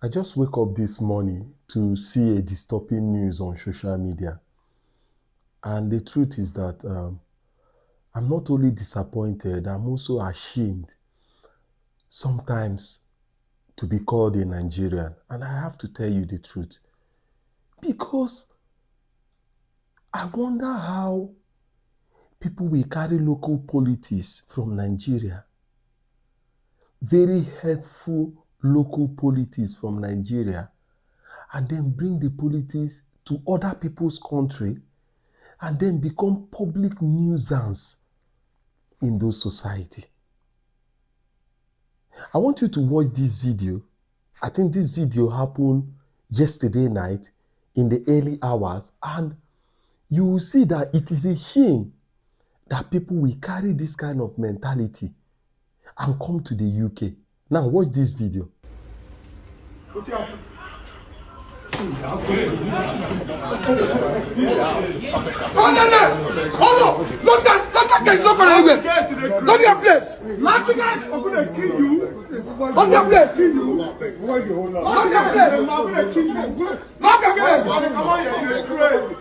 I just wake up this morning to see a disturbing news on social media. And the truth is that I'm not only disappointed, I'm also ashamed sometimes to be called a Nigerian. And I have to tell you the truth. Because I wonder how people will carry local politics from Nigeria, very hurtful local politics from Nigeria, and then bring the politics to other people's country and then become public nuisance in those society. I want you to watch this video. I think this video happened yesterday night in the early hours, and you will see that it is a shame that people will carry this kind of mentality and come to the UK. Now watch this video. Oh no! Look that guy is not going anywhere. Look your place. Last guy, I'm gonna kill you. Look your place. Kill you. Look your place. I'm gonna kill you. Look your place. Come on here. You're crazy.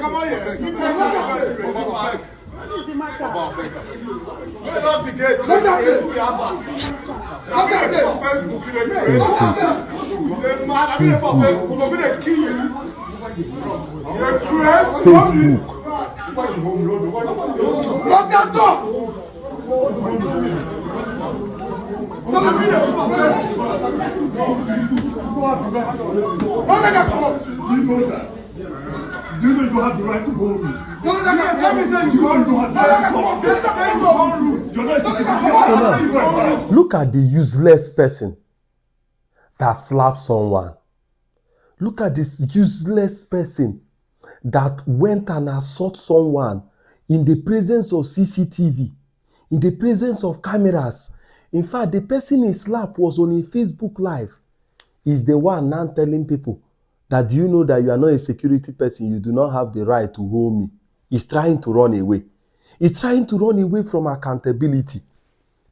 Come on here. You take your place. What is the matter? Lock the gate. Lock the gate. Lock the gate. Facebook. I'm gonna kill you. You're crazy. Facebook. Lock that door. Do you know you have the right to hold me? So now, look at the useless person that slapped someone. Look at this useless person that went and assaulted someone in the presence of CCTV, in the presence of cameras. In fact, the person he slapped was on a Facebook Live. He's the one now telling people that, do you know that you are not a security person? You do not have the right to hold me. He's trying to run away. He's trying to run away from accountability.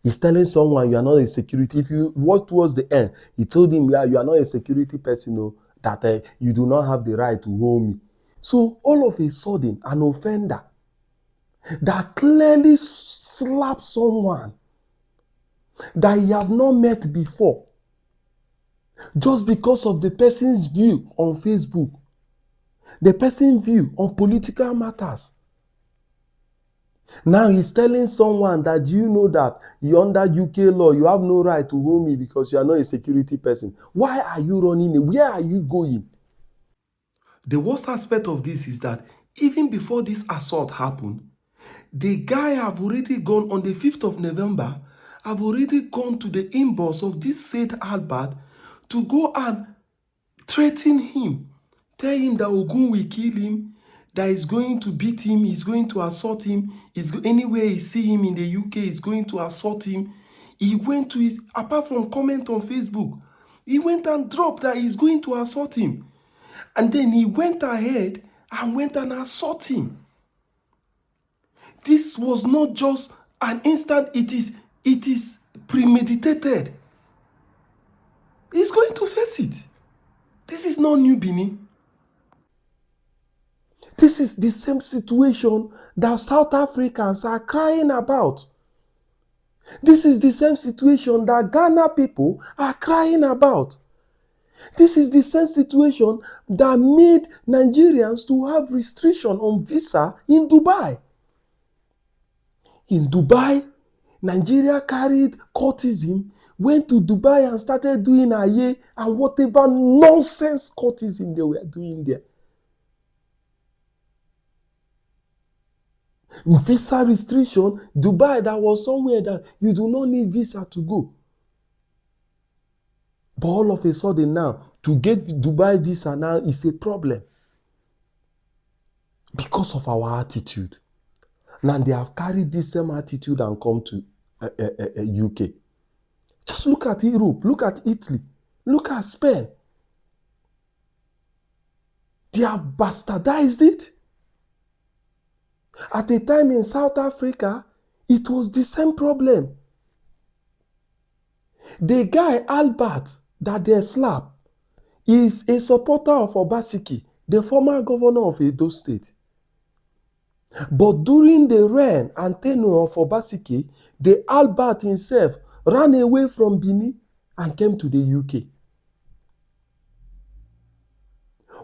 He's telling someone you are not a security. If you watch towards the end, he told him, yeah, you are not a security person, no, that you do not have the right to hold me. So all of a sudden, an offender that clearly slapped someone that he have not met before, just because of the person's view on Facebook, the person's view on political matters. Now he's telling someone that, you know that you under UK law, you have no right to hold me because you are not a security person. Why are you running away? Where are you going? The worst aspect of this is that even before this assault happened, the guy have already gone on the 5th of November, have already gone to the inbox of this said Albert to go and threaten him, tell him that Ogun will kill him, that he's going to beat him, he's going to assault him, anywhere he see him in the UK, he's going to assault him. He went to his, apart from comment on Facebook, he went and dropped that he's going to assault him. And then he went ahead and went and assault him. This was not just an instant, it is premeditated. He's going to face it. This is not New Benin. This is the same situation that South Africans are crying about. This is the same situation that Ghana people are crying about. This is the same situation that made Nigerians to have restriction on visa in Dubai. In Dubai, Nigeria carried courtesan, went to Dubai and started doing aye and whatever nonsense courtesan they were doing there. Visa restriction, Dubai, that was somewhere that you do not need visa to go. But all of a sudden now, to get Dubai visa now is a problem. Because of our attitude. Now they have carried this same attitude and come to UK. Just look at Europe, look at Italy, look at Spain. They have bastardized it. At a time in South Africa, it was the same problem. The guy, Albert, that they slap is a supporter of Obaseki, the former governor of Edo State. But during the reign and tenure of Obaseki, the Albert himself ran away from Benin and came to the UK.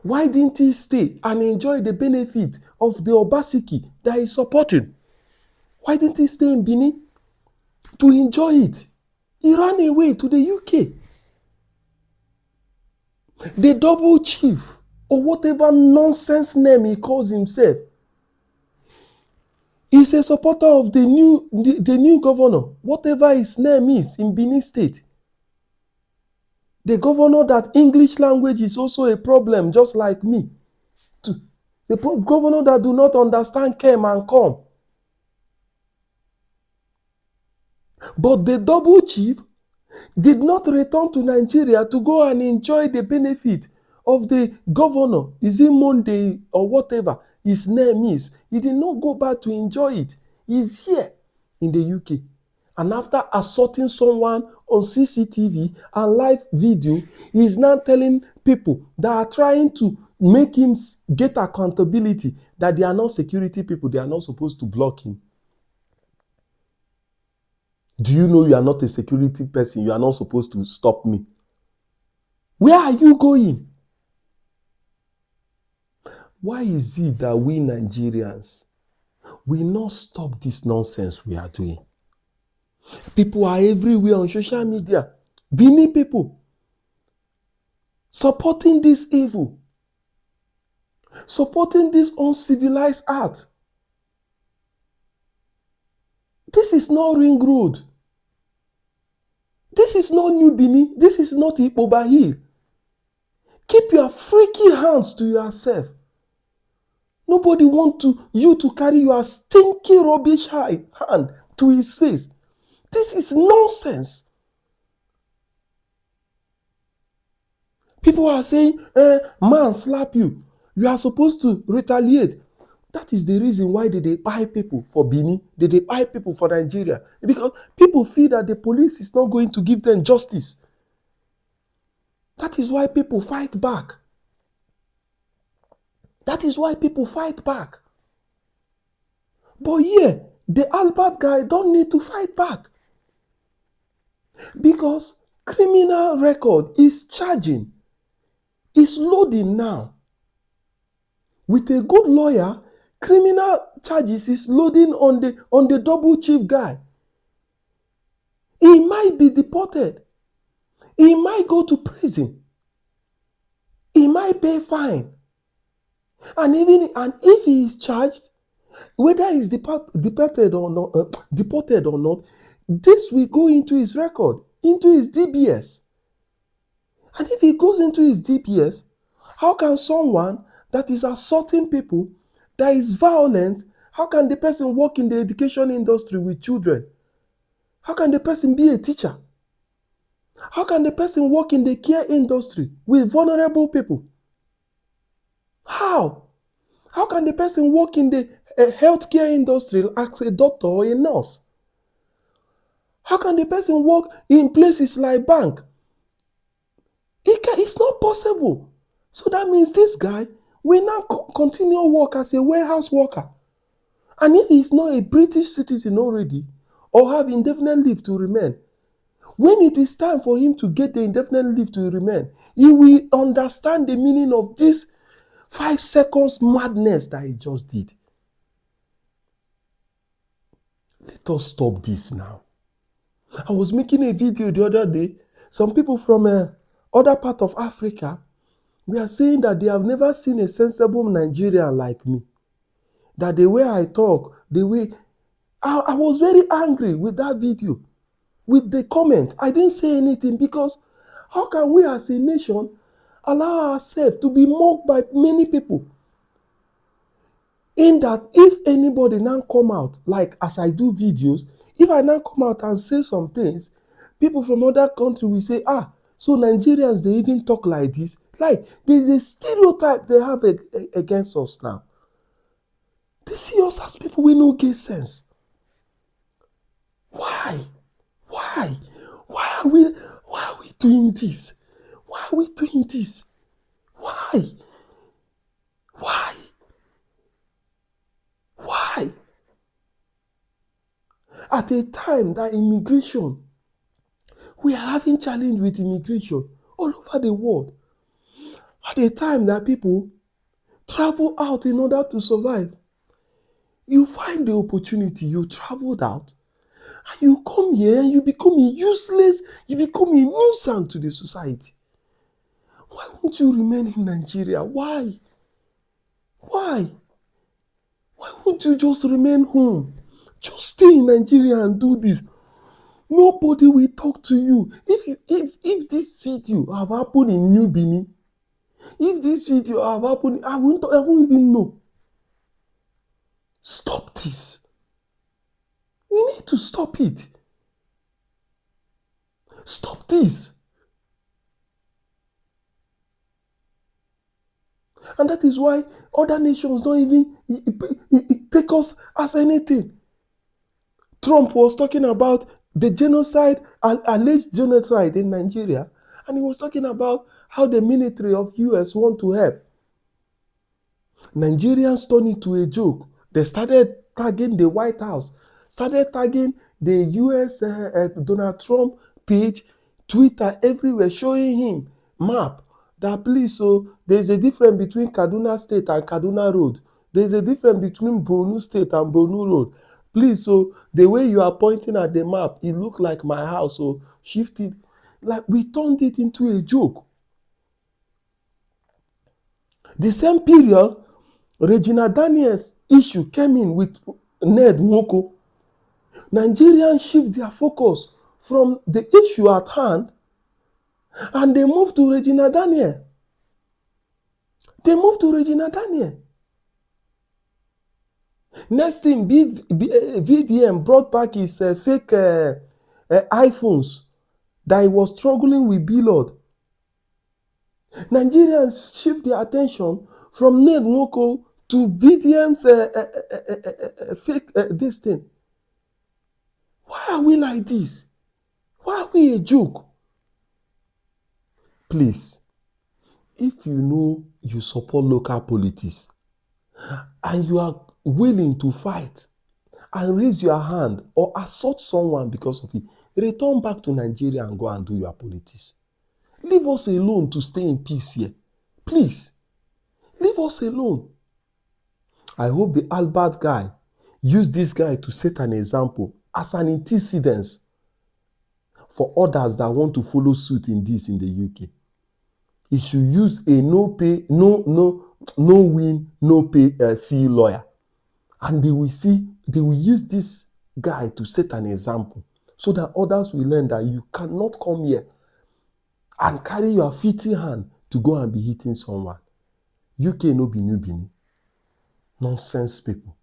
Why didn't he stay and enjoy the benefit of the Obaseki that he's supporting? Why didn't he stay in Benin to enjoy it? He ran away to the UK. The double chief, or whatever nonsense name he calls himself, is a supporter of the new governor, whatever his name is in Benin State. The governor that English language is also a problem, just like me. The governor that do not understand came and come. But the double chief did not return to Nigeria to go and enjoy the benefit of the governor. Is it Monday or whatever his name is? He did not go back to enjoy it. He's here in the UK. And after assaulting someone on CCTV and live video, he's now telling people that are trying to make him get accountability that they are not security people. They are not supposed to block him. Do you know you are not a security person? You are not supposed to stop me. Where are you going? Why is it that we Nigerians will not stop this nonsense we are doing? People are everywhere on social media. Benin people supporting this evil, supporting this uncivilized art. This is not Ring Road. This is not New Benin. This is not Ipoba Hill. Keep your freaky hands to yourself. Nobody wants you to carry your stinky rubbish hand to his face. This is nonsense. People are saying, man slap you. You are supposed to retaliate. That is the reason why they buy people for Benin. They buy people for Nigeria. Because people feel that the police is not going to give them justice. That is why people fight back. That is why people fight back. But yeah, the Albert guy don't need to fight back. Because criminal record is charging. It's loading now. With a good lawyer, criminal charges is loading on the double chief guy. He might be deported. He might go to prison. He might pay fine. And if he is charged, whether he's deported or not, this will go into his record, into his DBS. And if he goes into his DBS, how can someone that is assaulting people, that is violent, how can the person work in the education industry with children? How can the person be a teacher? How can the person work in the care industry with vulnerable people? How? How can the person work in the healthcare industry as a doctor or a nurse? How can the person work in places like bank? It's not possible. So that means this guy will now continue work as a warehouse worker. And if he's not a British citizen already or have indefinite leave to remain, when it is time for him to get the indefinite leave to remain, he will understand the meaning of this 5 seconds madness that he just did. Let us stop this now. I was making a video the other day. Some people from other part of Africa, we are saying that they have never seen a sensible Nigerian like me. That the way I talk, the way... I was very angry with that video. With the comment. I didn't say anything because how can we as a nation allow ourselves to be mocked by many people? In that if anybody now come out, like as I do videos, if I now come out and say some things, people from other countries will say, so Nigerians, they even talk like this. Like, there's a stereotype they have against us now. They see us as people with no get sense. Why? Why are we doing this? Why are we doing this? Why? Why? Why? At a time that immigration, we are having challenge with immigration all over the world. At a time that people travel out in order to survive. You find the opportunity, you traveled out, and you come here and you become useless, you become a nuisance to the society. Why won't you remain in Nigeria? Why? Why? Why won't you just remain home? Just stay in Nigeria and do this. Nobody will talk to you. If this video have happened in New Benin, if this video have happened, I won't even know. Stop this. We need to stop it. Stop this. And that is why other nations don't even take us as anything. Trump was talking about the genocide, alleged genocide in Nigeria, and he was talking about how the military of US want to help. Nigerians turned it to a joke. They started tagging the White House, started tagging the US Donald Trump page, Twitter, everywhere, showing him map that please, so there's a difference between Kaduna State and Kaduna Road. There's a difference between Borno State and Borno Road. Please, so the way you are pointing at the map, it look like my house, so shift it. Like we turned it into a joke. The same period, Regina Daniels' issue came in with Ned Nwoko. Nigerians shift their focus from the issue at hand and they move to Regina Daniel. Next thing, VDM brought back his fake iPhones that he was struggling with Billboard. Nigerians shift their attention from Ned Nwoko to VDM's fake this thing. Why are we like this? Why are we a joke? Please, if you know you support local politics and you are willing to fight and raise your hand or assault someone because of it, return back to Nigeria and go and do your politics. Leave us alone to stay in peace here. Please, leave us alone. I hope the Albert guy used this guy to set an example as an antecedent for others that want to follow suit in this in the UK. He should use a no win, no pay fee lawyer. And they will use this guy to set an example so that others will learn that you cannot come here and carry your filthy hand to go and be hitting someone. UK no be New Benin. Nonsense people.